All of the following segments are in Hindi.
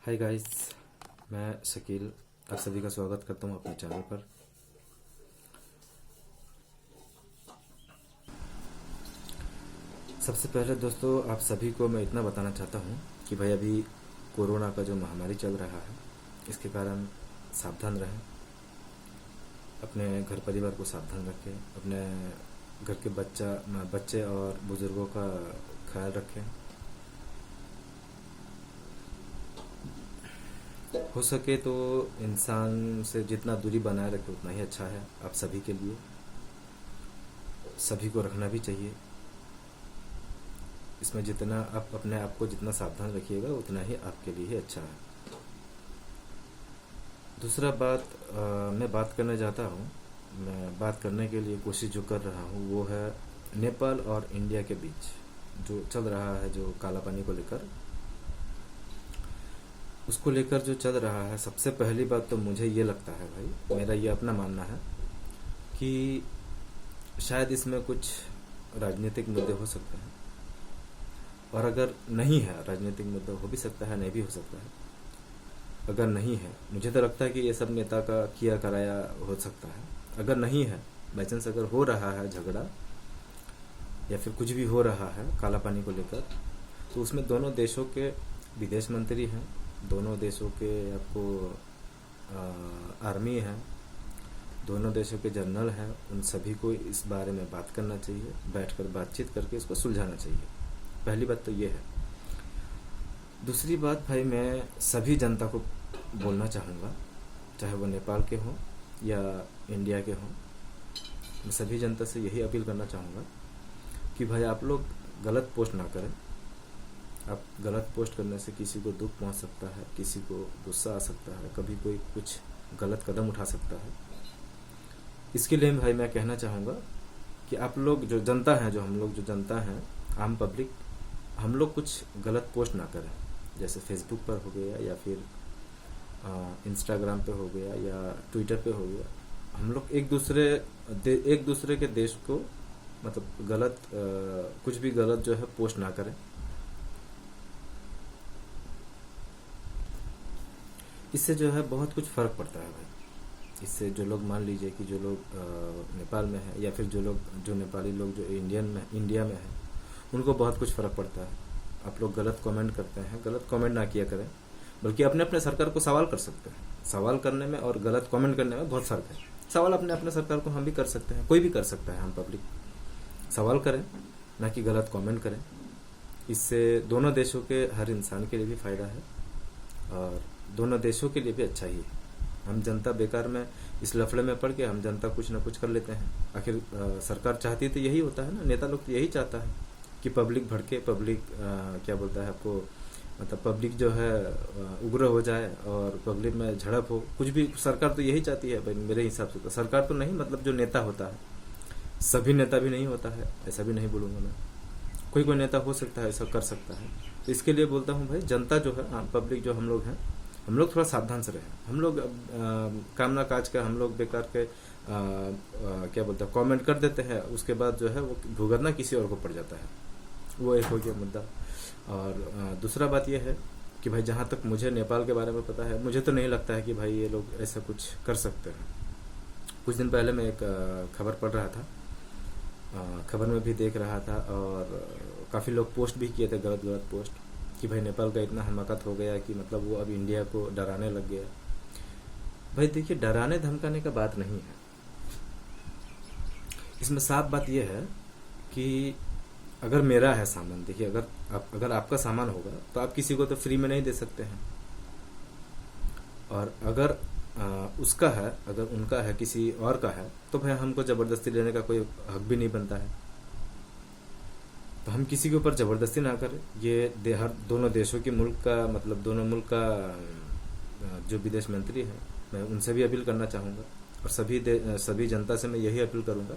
हाय गाइस, मैं शकील आप सभी का स्वागत करता हूँ अपने चैनल पर। सबसे पहले दोस्तों आप सभी को मैं इतना बताना चाहता हूँ कि भाई अभी कोरोना का जो महामारी चल रहा है इसके कारण सावधान रहें, अपने घर परिवार को सावधान रखें, अपने घर के बच्चे और बुजुर्गों का ख्याल रखें। हो सके तो इंसान से जितना दूरी बनाए रखे उतना ही अच्छा है आप सभी के लिए। सभी को रखना भी चाहिए। इसमें जितना आप अपने आप को जितना सावधान रखिएगा उतना ही आपके लिए ही अच्छा है। दूसरा बात मैं बात करने जाता हूँ, मैं बात करने के लिए कोशिश जो कर रहा हूँ वो है नेपाल और इंडिया के बीच जो चल रहा है, जो काला पानी को लेकर, उसको लेकर जो चल रहा है। सबसे पहली बात तो मुझे ये लगता है भाई, मेरा ये अपना मानना है कि शायद इसमें कुछ राजनीतिक मुद्दे हो सकते हैं, और अगर नहीं है राजनीतिक मुद्दा, हो भी सकता है नहीं भी हो सकता है। अगर नहीं है, मुझे तो लगता है कि ये सब नेता का किया कराया हो सकता है। अगर नहीं है, बाई चांस अगर हो रहा है झगड़ा या फिर कुछ भी हो रहा है काला पानी को लेकर, तो उसमें दोनों देशों के विदेश मंत्री हैं, दोनों देशों के आपको आर्मी है, दोनों देशों के जनरल हैं। उन सभी को इस बारे में बात करना चाहिए, बैठकर बातचीत करके इसको सुलझाना चाहिए। पहली बात तो ये है। दूसरी बात भाई, मैं सभी जनता को बोलना चाहूँगा, चाहे वो नेपाल के हों या इंडिया के हों, मैं सभी जनता से यही अपील करना चाहूँगा कि भाई आप लोग गलत पोस्ट ना करें। आप गलत पोस्ट करने से किसी को दुख पहुंच सकता है, किसी को गुस्सा आ सकता है, कभी कोई कुछ गलत कदम उठा सकता है। इसके लिए भाई मैं कहना चाहूँगा कि आप लोग जो जनता हैं, जो हम लोग जो जनता हैं, आम पब्लिक, हम लोग कुछ गलत पोस्ट ना करें। जैसे फेसबुक पर हो गया या फिर इंस्टाग्राम पे हो गया या ट्विटर पे हो गया, हम लोग एक दूसरे के देश को मतलब गलत कुछ भी गलत जो है पोस्ट ना करें। इससे जो है बहुत कुछ फ़र्क पड़ता है भाई। इससे जो लोग, मान लीजिए कि जो लोग नेपाल में है या फिर जो नेपाली लोग जो इंडिया में है, उनको बहुत कुछ फ़र्क पड़ता है। आप लोग गलत कमेंट करते हैं, गलत कमेंट ना किया करें, बल्कि अपने सरकार को सवाल कर सकते हैं। सवाल करने में और गलत कमेंट करने में बहुत फ़र्क है। सवाल अपने सरकार को हम भी कर सकते हैं, कोई भी कर सकता है, हम पब्लिक सवाल करें, ना कि गलत कमेंट करें। इससे दोनों देशों के हर इंसान के लिए भी फ़ायदा है और दोनों देशों के लिए भी अच्छा ही है। हम जनता बेकार में इस लफड़े में पड़ के हम जनता कुछ ना कुछ कर लेते हैं। आखिर सरकार चाहती तो यही होता है ना, नेता लोग तो यही चाहता है कि पब्लिक भड़के, पब्लिक क्या बोलता है आपको, मतलब पब्लिक जो है उग्र हो जाए और पब्लिक में झड़प हो। कुछ भी सरकार तो यही चाहती है भाई, मेरे हिसाब से तो। सरकार तो नहीं, मतलब जो नेता होता है, सभी नेता भी नहीं होता है, ऐसा भी नहीं बोलूँगा मैं। कोई नेता हो सकता है, ऐसा कर सकता है। तो इसके लिए बोलता हूँ भाई, जनता जो है, आम पब्लिक जो हम लोग हैं, हम लोग थोड़ा सावधान से रहें। हम लोग कामना काज का हम लोग बेकार के क्या बोलते हैं, कमेंट कर देते हैं, उसके बाद जो है वो भुगतना किसी और को पड़ जाता है। वो एक हो गया मुद्दा। और दूसरा बात यह है कि भाई जहाँ तक मुझे नेपाल के बारे में पता है, मुझे तो नहीं लगता है कि भाई ये लोग ऐसा कुछ कर सकते हैं। कुछ दिन पहले मैं एक खबर पढ़ रहा था, खबर में भी देख रहा था, और काफ़ी लोग पोस्ट भी किए थे, गलत पोस्ट, कि भाई नेपाल का इतना हमाकत हो गया कि मतलब वो अब इंडिया को डराने लग गया। भाई देखिए, डराने धमकाने का बात नहीं है। इसमें साफ बात यह है कि अगर मेरा है सामान, देखिए अगर आपका सामान होगा तो आप किसी को तो फ्री में नहीं दे सकते हैं, और अगर उसका है, अगर उनका है, किसी और का है, तो भाई हमको ज़बरदस्ती लेने का कोई हक भी नहीं बनता है। तो हम किसी के ऊपर ज़बरदस्ती ना करें। ये हर दोनों देशों के मुल्क का, मतलब दोनों मुल्क का जो विदेश मंत्री हैं, मैं उनसे भी अपील करना चाहूँगा, और सभी जनता से मैं यही अपील करूँगा,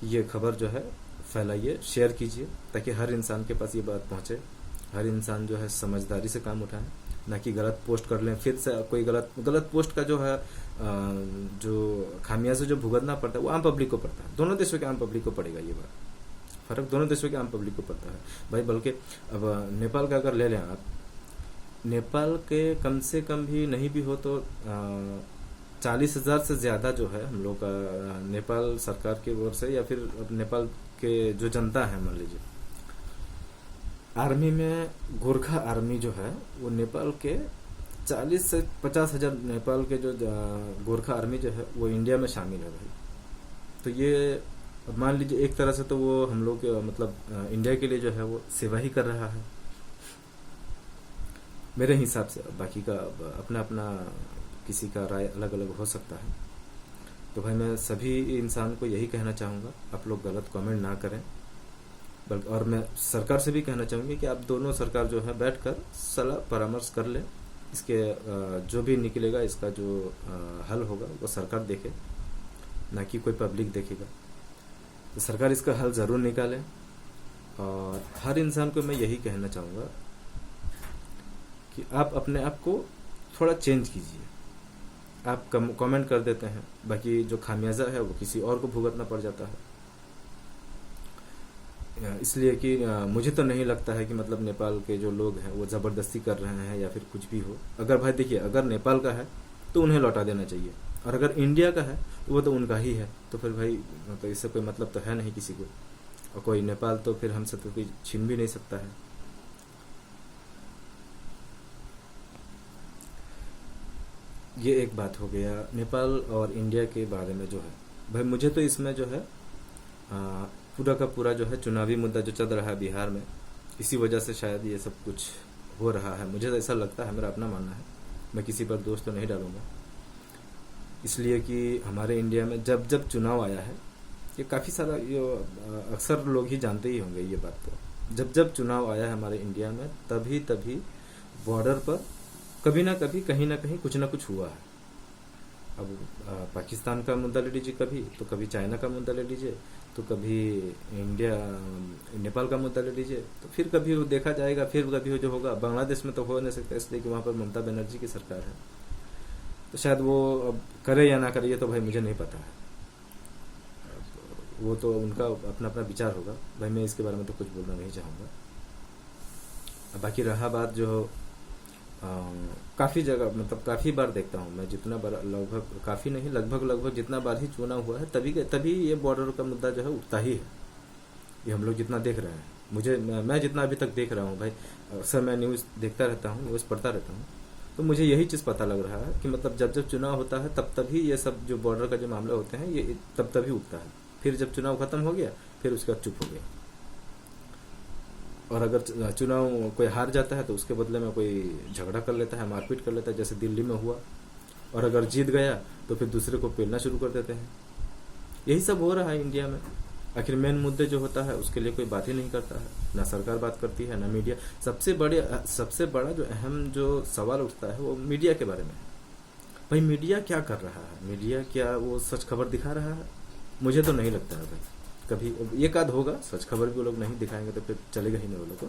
ये खबर जो है फैलाइए, शेयर कीजिए, ताकि हर इंसान के पास ये बात पहुँचे। हर इंसान जो है समझदारी से काम उठाए, ना कि गलत पोस्ट कर लें। फिर से कोई गलत पोस्ट का जो है जो खामियाजा जो भुगतना पड़ता है वो आम पब्लिक को पड़ता है। दोनों देशों के आम पब्लिक को पड़ेगा। ये बात फर्क दोनों देशों के आम पब्लिक को पड़ता है भाई। बल्कि अब नेपाल का अगर ले लें आप, नेपाल के कम से कम भी नहीं भी हो तो 40,000 से ज़्यादा जो है हम लोग का नेपाल सरकार की ओर से या फिर नेपाल के जो जनता है मान लीजिए आर्मी में गोरखा आर्मी जो है वो नेपाल के 40 से 50,000 नेपाल के जो गोरखा आर्मी जो है वो इंडिया में शामिल है भाई। तो ये अब मान लीजिए एक तरह से तो वो हम लोग मतलब इंडिया के लिए जो है वो सेवा ही कर रहा है मेरे हिसाब से। बाकी का अपना अपना किसी का राय अलग अलग हो सकता है। तो भाई मैं सभी इंसान को यही कहना चाहूँगा आप लोग गलत कमेंट ना करें, बल्कि और मैं सरकार से भी कहना चाहूँगी कि आप दोनों सरकार जो है बैठकर सलाह परामर्श कर ले। इसके जो भी निकलेगा इसका जो हल होगा वो सरकार देखे, ना कि कोई पब्लिक देखेगा। तो सरकार इसका हल ज़रूर निकाले और हर इंसान को मैं यही कहना चाहूँगा कि आप अपने आप को थोड़ा चेंज कीजिए। आप कमेंट कर देते हैं, बाकी जो खामियाजा है वो किसी और को भुगतना पड़ जाता है। इसलिए कि मुझे तो नहीं लगता है कि मतलब नेपाल के जो लोग हैं वो ज़बरदस्ती कर रहे हैं या फिर कुछ भी हो। अगर भाई देखिए अगर नेपाल का है तो उन्हें लौटा देना चाहिए, और अगर इंडिया का है तो वो तो उनका ही है। तो फिर भाई तो इससे कोई मतलब तो है नहीं किसी को, और कोई नेपाल तो फिर हमसे तो कोई छीन भी नहीं सकता है। ये एक बात हो गया नेपाल और इंडिया के बारे में जो है। भाई मुझे तो इसमें जो है पूरा का पूरा जो है चुनावी मुद्दा जो चल रहा है बिहार में, इसी वजह से शायद ये सब कुछ हो रहा है। मुझे ऐसा लगता है, मेरा अपना मानना है, मैं किसी पर दोष तो नहीं डालूंगा। इसलिए कि हमारे इंडिया में जब जब चुनाव आया है, ये काफ़ी सारा ये अक्सर लोग ही जानते ही होंगे ये बात। तो जब जब चुनाव आया है हमारे इंडिया में तभी तभी बॉर्डर पर कभी ना कभी कहीं ना कहीं कुछ ना कुछ हुआ है। अब पाकिस्तान का मुद्दा ले लीजिए कभी, तो कभी चाइना का मुद्दा ले लीजिए, तो कभी इंडिया नेपाल का मुद्दा ले लीजिए, तो फिर कभी वो देखा जाएगा, फिर कभी जो होगा। बांग्लादेश में तो हो नहीं सकता इसलिए कि वहाँ पर ममता बनर्जी की सरकार है, तो शायद वो अब करे या ना करे ये तो भाई मुझे नहीं पता है। वो तो उनका अपना अपना विचार होगा भाई, मैं इसके बारे में तो कुछ बोलना नहीं चाहूँगा। बाकी रहा बात जो काफ़ी जगह मतलब काफ़ी बार देखता हूँ मैं, जितना बार लगभग काफ़ी नहीं लगभग जितना बार ही चुनाव हुआ है तभी ये बॉर्डर का मुद्दा जो है उठता ही है। ये हम लोग जितना देख रहे हैं, मैं जितना अभी तक देख रहा हूँ भाई, अक्सर मैं न्यूज़ देखता रहता हूँ, न्यूज़ पढ़ता रहता हूँ, तो मुझे यही चीज़ पता लग रहा है कि मतलब जब जब चुनाव होता है तब तभी ये सब जो बॉर्डर का जो मामला होते हैं ये तब तभी उठता है। फिर जब चुनाव खत्म हो गया फिर उसके बाद चुप हो गया। और अगर चुनाव कोई हार जाता है तो उसके बदले में कोई झगड़ा कर लेता है, मारपीट कर लेता है, जैसे दिल्ली में हुआ। और अगर जीत गया तो फिर दूसरे को पेलना शुरू कर देते हैं। यही सब हो रहा है इंडिया में। आखिर मेन मुद्दे जो होता है उसके लिए कोई बात ही नहीं करता है, ना सरकार बात करती है ना मीडिया। सबसे बड़ा जो अहम जो सवाल उठता है वो मीडिया के बारे में है। भाई मीडिया क्या कर रहा है? मीडिया क्या वो सच खबर दिखा रहा है? मुझे तो नहीं लगता है भाई। कभी एक आध होगा सच खबर भी वो लोग नहीं दिखाएंगे तो फिर चलेगा ही नहीं वो लोग को।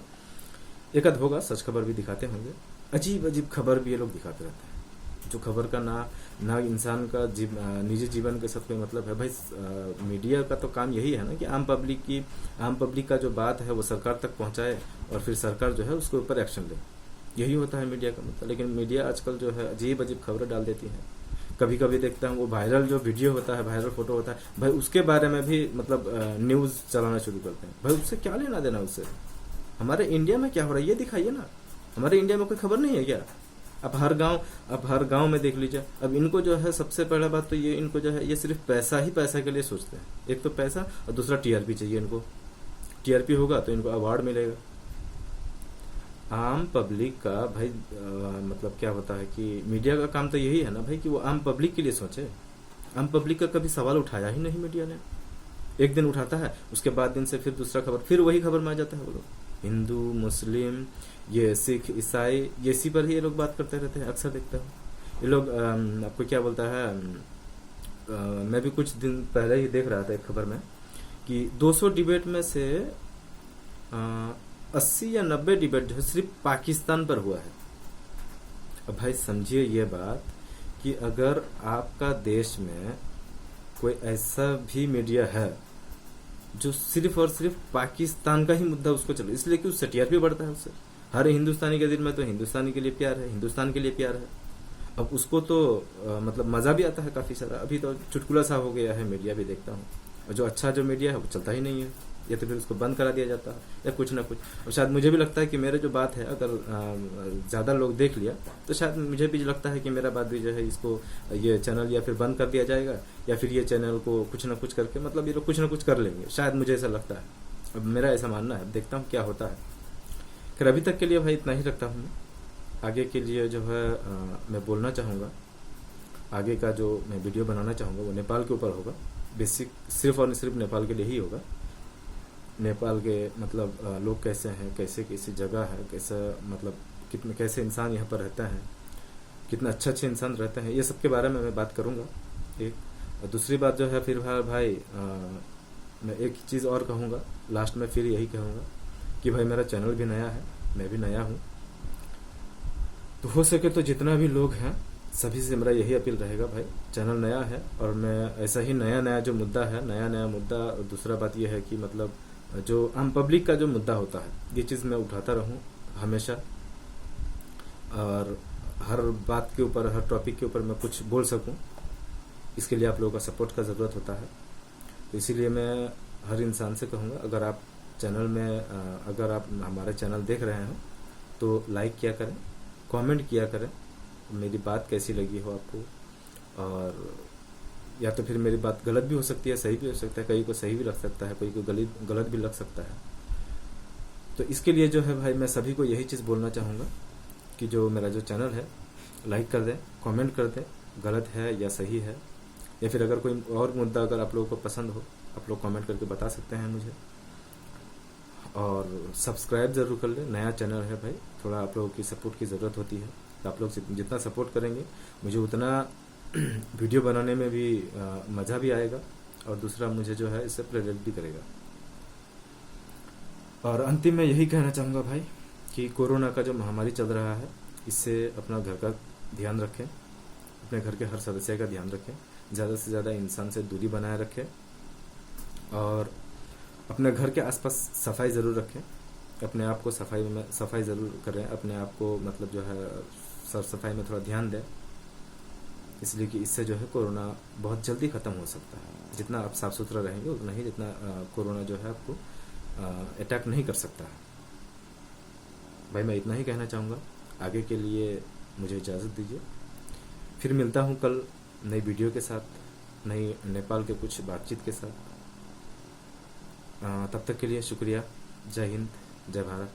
एक आध होगा सच खबर भी दिखाते होंगे, अजीब अजीब खबर भी ये लोग दिखाते रहते हैं, जो खबर का ना इंसान का निजी जीवन के साथ कोई मतलब है। भाई मीडिया का तो काम यही है ना कि आम पब्लिक का जो बात है वो सरकार तक पहुंचाए और फिर सरकार जो है उसके ऊपर एक्शन ले। यही होता है मीडिया का मतलब। लेकिन मीडिया आजकल जो है अजीब अजीब खबरें डाल देती है। कभी कभी देखता हूँ वो वायरल जो वीडियो होता है, वायरल फोटो होता है, भाई उसके बारे में भी मतलब न्यूज़ चलाना शुरू करते हैं। भाई उससे क्या लेना देना? उससे हमारे इंडिया में क्या हो रहा है ये दिखाइए ना। हमारे इंडिया में कोई खबर नहीं है क्या? अब हर गांव में देख लीजिए। अब इनको जो है सबसे पहला बात तो ये, इनको जो है ये सिर्फ पैसा के लिए सोचते हैं। एक तो पैसा और दूसरा टीआरपी चाहिए इनको। टीआरपी होगा तो इनको अवार्ड मिलेगा। आम पब्लिक का भाई मतलब क्या होता है कि मीडिया का काम तो यही है ना भाई कि वो आम पब्लिक के लिए सोचे। आम पब्लिक का कभी सवाल उठाया ही नहीं मीडिया ने। एक दिन उठाता है, उसके बाद दिन से फिर दूसरा खबर, फिर वही खबर में आ जाता है। वो लोग हिंदू मुस्लिम ये सिख ईसाई ये इसी पर ही ये लोग बात करते रहते हैं। अक्सर देखता हूँ ये लोग आपको क्या बोलता है, मैं भी कुछ दिन पहले ही देख रहा था एक खबर में कि 200 डिबेट में से 80 या 90 डिबेट जो है सिर्फ पाकिस्तान पर हुआ है। अब भाई समझिए ये बात कि अगर आपका देश में कोई ऐसा भी मीडिया है जो सिर्फ और सिर्फ पाकिस्तान का ही मुद्दा उसको चले, इसलिए कि उससे टीआरपी बढ़ता है, उससे हर हिंदुस्तानी के दिल में तो हिंदुस्तानी के लिए प्यार है, हिंदुस्तान के लिए प्यार है। अब उसको तो मतलब मज़ा भी आता है काफ़ी सारा। अभी तो चुटकुला सा हो गया है, मीडिया भी देखता हूँ, और जो अच्छा जो मीडिया है वो चलता ही नहीं है, या तो फिर उसको बंद करा दिया जाता है या कुछ ना कुछ। और शायद मुझे भी लगता है कि मेरे जो बात है अगर ज़्यादा लोग देख लिया तो शायद मुझे भी लगता है कि मेरा बात भी जो है इसको ये चैनल या फिर बंद कर दिया जाएगा, या फिर ये चैनल को कुछ ना कुछ करके मतलब ये लोग कुछ ना कुछ कर लेंगे, शायद मुझे ऐसा लगता है। अब मेरा ऐसा मानना है, देखता हूँ क्या होता है। खैर अभी तक के लिए भाई इतना ही रखता हूँ। आगे के लिए जो है मैं बोलना चाहूँगा, आगे का जो मैं वीडियो बनाना चाहूँगा वो नेपाल के ऊपर होगा। बेसिक सिर्फ और सिर्फ नेपाल के लिए ही होगा। नेपाल के मतलब लोग कैसे हैं, कैसे कैसी जगह है, कैसा मतलब कितने कैसे इंसान यहाँ पर रहता है, कितने अच्छे अच्छे इंसान रहते हैं, ये सब के बारे में मैं बात करूँगा। एक और दूसरी बात जो है फिर भाई मैं एक चीज़ और कहूँगा लास्ट में, फिर यही कहूँगा कि भाई मेरा चैनल भी नया है, मैं भी नया हूँ, तो हो सके तो जितना भी लोग हैं सभी से मेरा यही अपील रहेगा, भाई चैनल नया है और मैं ऐसा ही नया नया जो मुद्दा है, नया नया मुद्दा। और दूसरा बात यह है कि मतलब जो आम पब्लिक का जो मुद्दा होता है ये चीज़ मैं उठाता रहूँ हमेशा, और हर बात के ऊपर, हर टॉपिक के ऊपर मैं कुछ बोल सकूँ। इसके लिए आप लोगों का सपोर्ट का ज़रूरत होता है। तो इसीलिए मैं हर इंसान से कहूँगा, अगर आप चैनल में अगर आप हमारे चैनल देख रहे हो तो लाइक किया करें, कमेंट किया करें, मेरी बात कैसी लगी हो आपको। और या तो फिर मेरी बात गलत भी हो सकती है, सही भी हो सकता है, कहीं को सही भी लग सकता है, कोई को गलत भी लग सकता है। तो इसके लिए जो है भाई मैं सभी को यही चीज़ बोलना चाहूँगा कि जो मेरा जो चैनल है लाइक कर दें, कमेंट कर दें, गलत है या सही है, या फिर अगर कोई और मुद्दा अगर आप लोगों को पसंद हो आप लोग कमेंट करके बता सकते हैं मुझे। और सब्सक्राइब ज़रूर कर लें, नया चैनल है भाई, थोड़ा आप लोगों की सपोर्ट की ज़रूरत होती है। तो आप लोग जितना सपोर्ट करेंगे मुझे उतना वीडियो बनाने में भी मज़ा भी आएगा, और दूसरा मुझे जो है इससे प्रेरित भी करेगा। और अंतिम में यही कहना चाहूँगा भाई कि कोरोना का जो महामारी चल रहा है इससे अपना घर का ध्यान रखें, अपने घर के हर सदस्य का ध्यान रखें, ज़्यादा से ज़्यादा इंसान से दूरी बनाए रखें, और अपने घर के आसपास सफाई ज़रूर रखें, अपने आप को सफाई ज़रूर करें, अपने आप को मतलब जो है साफ सफाई में थोड़ा ध्यान दें, इसलिए कि इससे जो है कोरोना बहुत जल्दी ख़त्म हो सकता है। जितना आप साफ़ सुथरा रहेंगे उतना ही जितना कोरोना जो है आपको अटैक नहीं कर सकता है। भाई मैं इतना ही कहना चाहूँगा, आगे के लिए मुझे इजाज़त दीजिए। फिर मिलता हूँ कल नई वीडियो के साथ, नई नेपाल के कुछ बातचीत के साथ। तब तक के लिए शुक्रिया। जय हिंद, जय भारत।